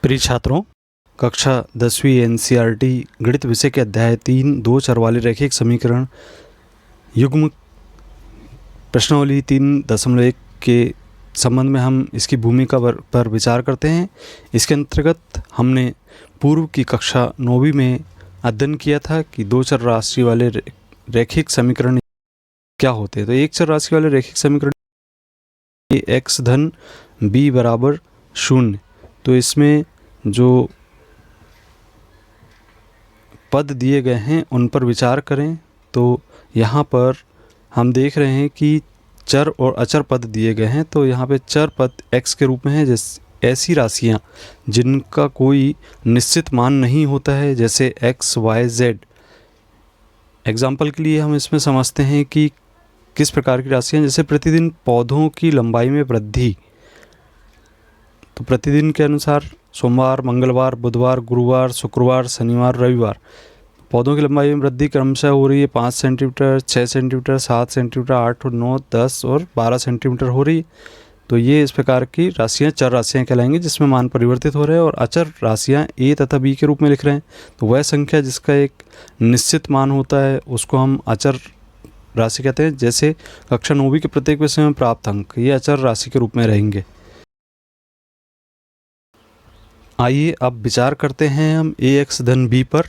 प्रिय छात्रों, कक्षा 10वीं एनसीईआरटी गणित विषय के अध्याय 3 दो चर वाले रैखिक समीकरण युग्म प्रश्नावली 3.1 के संबंध में हम इसकी भूमिका पर विचार करते हैं। इसके अंतर्गत हमने पूर्व की कक्षा 9वीं में अध्ययन किया था कि दो चर राशि वाले रैखिक समीकरण क्या होते हैं। तो एक चर राशि वाले रैखिक समीकरण x धन b बराबर 0। तो इसमें जो पद दिए गए हैं उन पर विचार करें। तो यहाँ पर हम देख रहे हैं कि चर और अचर पद दिए गए हैं। तो यहाँ पे चर पद x के रूप में है, जैसे ऐसी राशियाँ जिनका कोई निश्चित मान नहीं होता है, जैसे x, y, z। एग्जाम्पल के लिए हम इसमें समझते हैं कि किस प्रकार की राशियाँ, जैसे प्रतिदिन पौधों की लंबाई में वृद्धि। तो प्रतिदिन के अनुसार सोमवार, मंगलवार, बुधवार, गुरुवार, शुक्रवार, शनिवार, रविवार पौधों की लंबाई में वृद्धि क्रमशः हो रही है। 5 सेंटीमीटर, 6 सेंटीमीटर, 7 सेंटीमीटर, 8 और 9, 10 और 12 सेंटीमीटर हो रही है। तो ये इस प्रकार की राशियाँ चर राशियाँ कहलाएंगी जिसमें मान परिवर्तित हो रहे हैं। और अचर राशियाँ a तथा b के रूप में लिख रहे हैं। तो वह संख्या जिसका एक निश्चित मान होता है उसको हम अचर राशि कहते हैं। जैसे कक्षा 9वीं के प्रत्येक विषय में प्राप्त अंक ये अचर राशि के रूप में रहेंगे। आइए अब विचार करते हैं हम ax धन b पर,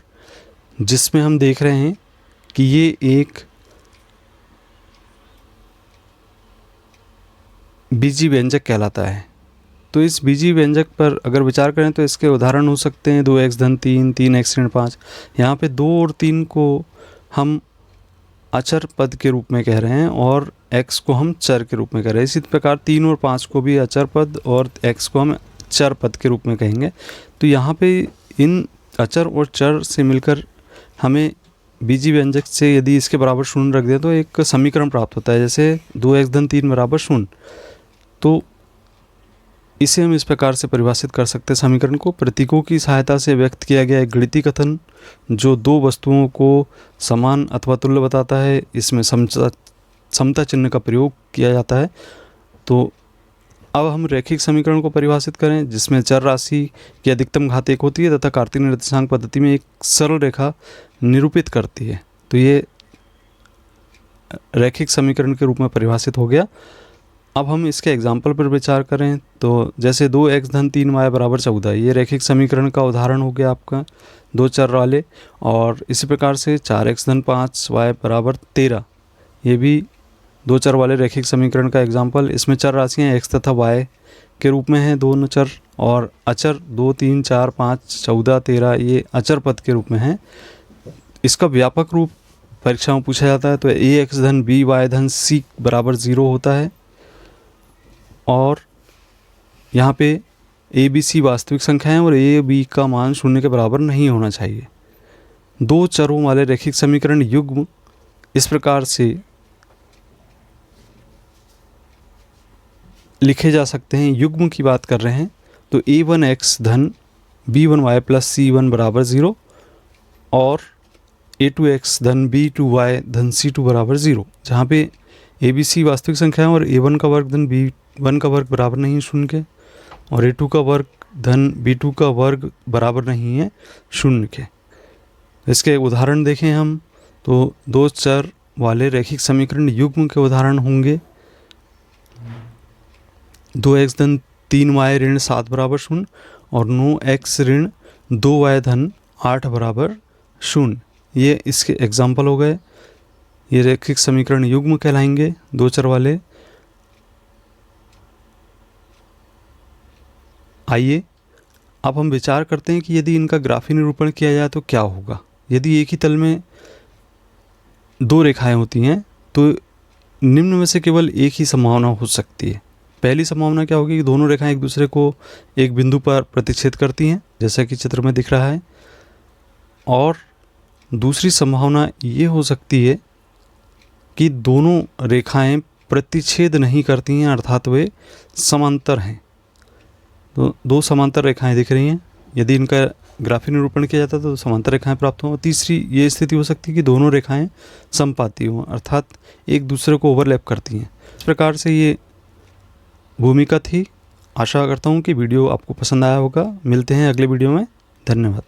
जिसमें हम देख रहे हैं कि ये एक बीजी व्यंजक कहलाता है। तो इस बीजी व्यंजक पर अगर विचार करें तो इसके उदाहरण हो सकते हैं 2x धन 3, 3x ऋण 5। यहाँ पे 2 और 3 को हम अचर पद के रूप में कह रहे हैं और x को हम चर के रूप में कह रहे हैं। इसी प्रकार 3 और 5 को भी अचर पद और x को हम चर पद के रूप में कहेंगे। तो यहाँ पे इन अचर और चर से मिलकर हमें बीजी व्यंजक से यदि इसके बराबर 0 रख दें तो एक समीकरण प्राप्त होता है, जैसे 2x धन 3 बराबर 0। तो इसे हम इस प्रकार से परिभाषित कर सकते हैं समीकरण को। प्रतीकों की सहायता से व्यक्त किया गया एक गणितीय कथन जो दो वस्तुओं को समान अथवा तुल्य बताता है। इसमें समता चिन्ह का प्रयोग किया जाता है। तो अब हम रैखिक समीकरण को परिभाषित करें, जिसमें चर राशि की अधिकतम घात 1 होती है तथा कार्तीय निर्देशांक पद्धति में एक सरल रेखा निरूपित करती है। तो ये रैखिक समीकरण के रूप में परिभाषित हो गया। अब हम इसके एग्जाम्पल पर विचार करें तो जैसे 2x धन 3y बराबर 14, ये रैखिक समीकरण का उदाहरण हो गया आपका दो चर वाले। और इसी प्रकार से 4x धन 5y बराबर 13, ये भी दो चर वाले रैखिक समीकरण का एग्जाम्पल। इसमें चर राशियाँ x तथा y के रूप में हैं दोनों चर, और अचर 2, 3, 4, 5, 14, 13 ये अचर पद के रूप में हैं। इसका व्यापक रूप परीक्षा में पूछा जाता है। तो ax धन b y धन c बराबर 0 होता है। और यहाँ पे a b c वास्तविक संख्या है और a b का मान 0 के बराबर नहीं होना चाहिए। दो चरों वाले रैखिक समीकरण युग्म इस प्रकार से लिखे जा सकते हैं। युग्म की बात कर रहे हैं तो a1x धन b1y प्लस c1 बराबर 0 और a2x धन b2y धन c2 बराबर 0, जहाँ पे a b c वास्तविक संख्या है और a1 का वर्ग धन b1 का वर्ग बराबर नहीं 0 के, और a2 का वर्ग धन b2 का वर्ग बराबर नहीं है 0 के। इसके उदाहरण देखें हम तो दो चर वाले रैखिक समीकरण युग्म के उदाहरण होंगे 2x धन 3y ऋण 7 बराबर 0 और 9x ऋण 2y धन 8 बराबर 0। ये इसके एग्जाम्पल हो गए। ये रैखिक समीकरण युग्म कहलाएंगे दो चर वाले। आइए अब हम विचार करते हैं कि यदि इनका ग्राफी निरूपण किया जाए तो क्या होगा। यदि एक ही तल में दो रेखाएं होती हैं तो निम्न में से केवल एक ही संभावना हो सकती है। पहली संभावना क्या होगी कि दोनों रेखाएं एक दूसरे को एक बिंदु पर प्रतिच्छेद करती हैं, जैसा कि चित्र में दिख रहा है। और दूसरी संभावना ये हो सकती है कि दोनों रेखाएं प्रतिच्छेद नहीं करती हैं, अर्थात वे समांतर हैं। तो दो समांतर रेखाएं दिख रही हैं। यदि इनका ग्राफी निरूपण किया जाता तो समांतर रेखाएं प्राप्त हों। तीसरी ये स्थिति हो सकती है कि दोनों रेखाएं समपाती हों, अर्थात एक दूसरे को ओवरलैप करती हैं। इस प्रकार से ये भूमिका थी। आशा करता हूँ कि वीडियो आपको पसंद आया होगा। मिलते हैं अगले वीडियो में। धन्यवाद।